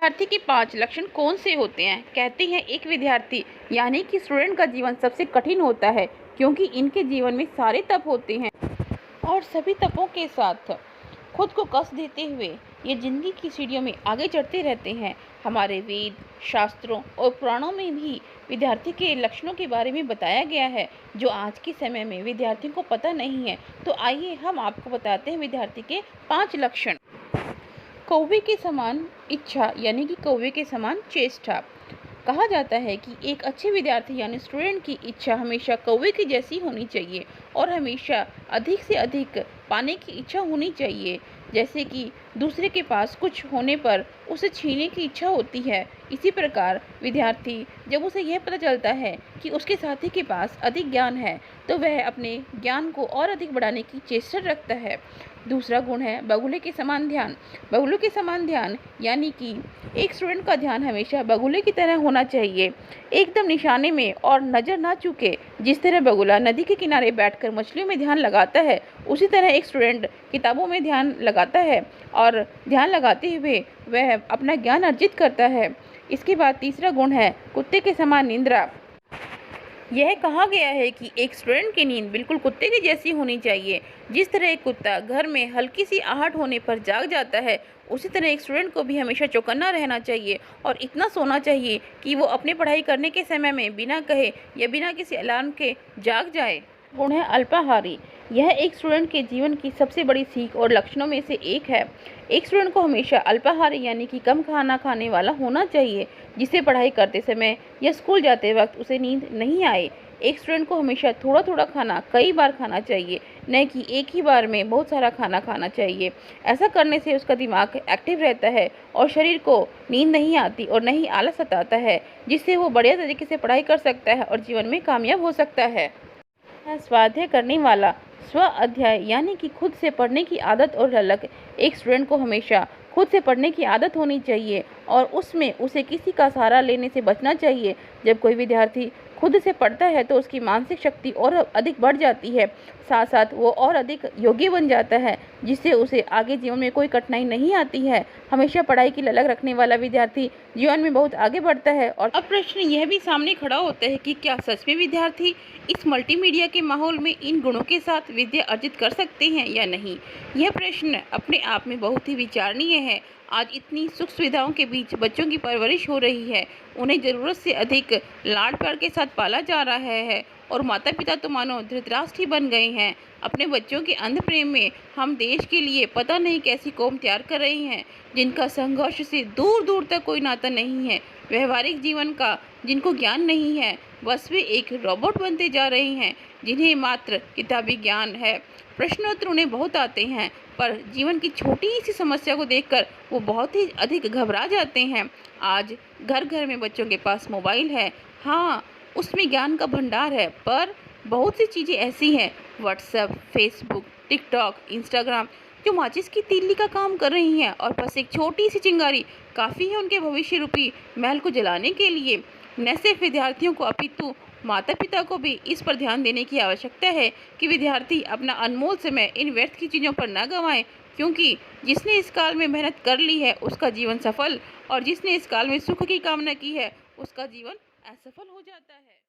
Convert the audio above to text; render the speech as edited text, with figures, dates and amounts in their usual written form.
विद्यार्थी के 5 लक्षण कौन से होते हैं? कहते हैं एक विद्यार्थी यानी कि स्टूडेंट का जीवन सबसे कठिन होता है क्योंकि इनके जीवन में सारे तप होते हैं और सभी तपों के साथ खुद को कष्ट देते हुए ये जिंदगी की सीढ़ियों में आगे चढ़ते रहते हैं। हमारे वेद, शास्त्रों और पुराणों में भी विद्यार्थी के लक्षणों के बारे में बताया गया है जो आज के समय में विद्यार्थियों को पता नहीं है। तो आइए हम आपको बताते हैं विद्यार्थी के 5 लक्षण। कौवे के समान इच्छा यानी कि कौवे के समान चेष्टा। कहा जाता है कि एक अच्छे विद्यार्थी यानी स्टूडेंट की इच्छा हमेशा कौवे की जैसी होनी चाहिए और हमेशा अधिक से अधिक पाने की इच्छा होनी चाहिए। जैसे कि दूसरे के पास कुछ होने पर उसे छीनने की इच्छा होती है, इसी प्रकार विद्यार्थी जब उसे यह पता चलता है कि उसके साथी के पास अधिक ज्ञान है तो वह अपने ज्ञान को और अधिक बढ़ाने की चेष्टा रखता है। दूसरा गुण है बगुले के समान ध्यान। बगुले के समान ध्यान यानी कि एक स्टूडेंट का ध्यान हमेशा बगुले की तरह होना चाहिए, एकदम निशाने में और नज़र ना चूके। जिस तरह बगुला नदी के किनारे बैठकर मछलियों में ध्यान लगाता है, उसी तरह एक स्टूडेंट किताबों में ध्यान लगाता है और ध्यान लगाते हुए वह अपना ज्ञान अर्जित करता है। इसके बाद तीसरा गुण है कुत्ते के समान निद्रा। यह कहा गया है कि एक स्टूडेंट की नींद बिल्कुल कुत्ते की जैसी होनी चाहिए। जिस तरह एक कुत्ता घर में हल्की सी आहट होने पर जाग जाता है, उसी तरह एक स्टूडेंट को भी हमेशा चौकन्ना रहना चाहिए और इतना सोना चाहिए कि वो अपनी पढ़ाई करने के समय में बिना कहे या बिना किसी अलार्म के जाग जाए। गुण है अल्पाहारी। यह एक स्टूडेंट के जीवन की सबसे बड़ी सीख और लक्षणों में से एक है। एक स्टूडेंट को हमेशा अल्पाहारी यानी कि कम खाना खाने वाला होना चाहिए, जिससे पढ़ाई करते समय या स्कूल जाते वक्त उसे नींद नहीं आए। एक स्टूडेंट को हमेशा थोड़ा थोड़ा खाना कई बार खाना चाहिए, न कि एक ही बार में बहुत सारा खाना खाना चाहिए। ऐसा करने से उसका दिमाग एक्टिव रहता है और शरीर को नींद नहीं आती और न ही आलस सताता है, जिससे वो बढ़िया तरीके से पढ़ाई कर सकता है और जीवन में कामयाब हो सकता है। स्वाध्याय करने वाला। स्व अध्याय यानी कि खुद से पढ़ने की आदत और ललक। एक स्टूडेंट को हमेशा खुद से पढ़ने की आदत होनी चाहिए और उसमें उसे किसी का सहारा लेने से बचना चाहिए। जब कोई विद्यार्थी खुद से पढ़ता है तो उसकी मानसिक शक्ति और अधिक बढ़ जाती है, साथ साथ वो और अधिक योग्य बन जाता है, जिससे उसे आगे जीवन में कोई कठिनाई नहीं आती है। हमेशा पढ़ाई की ललक रखने वाला विद्यार्थी जीवन में बहुत आगे बढ़ता है। और अब प्रश्न यह भी सामने खड़ा होता है कि क्या सच में विद्यार्थी इस मल्टीमीडिया के माहौल में इन गुणों के साथ विद्या अर्जित कर सकते हैं या नहीं? यह प्रश्न अपने आप में बहुत ही विचारणीय है। आज इतनी सुख सुविधाओं के बीच बच्चों की परवरिश हो रही है, उन्हें ज़रूरत से अधिक लाड़ प्यार के साथ पाला जा रहा है और माता पिता तो मानो धृतराष्ट्र ही बन गए हैं। अपने बच्चों के अंध प्रेम में हम देश के लिए पता नहीं कैसी कौम तैयार कर रहे हैं, जिनका संघर्ष से दूर दूर तक कोई नाता नहीं है, व्यवहारिक जीवन का जिनको ज्ञान नहीं है, बस वे एक रोबोट बनते जा रहे हैं जिन्हें मात्र किताबी ज्ञान है। प्रश्नोत्तर उन्हें बहुत आते हैं, पर जीवन की छोटी सी समस्या को देखकर वो बहुत ही अधिक घबरा जाते हैं। आज घर घर में बच्चों के पास मोबाइल है, हाँ उसमें ज्ञान का भंडार है, पर बहुत सी चीज़ें ऐसी हैं व्हाट्सएप, फेसबुक, टिकटॉक, इंस्टाग्राम जो माचिस की तीली का काम कर रही हैं और बस एक छोटी सी चिंगारी काफ़ी है उनके भविष्य रूपी महल को जलाने के लिए। न सिर्फ विद्यार्थियों को अपितु माता पिता को भी इस पर ध्यान देने की आवश्यकता है कि विद्यार्थी अपना अनमोल समय इन व्यर्थ की चीज़ों पर न गंवाएं, क्योंकि जिसने इस काल में मेहनत कर ली है उसका जीवन सफल और जिसने इस काल में सुख की कामना की है उसका जीवन असफल हो जाता है।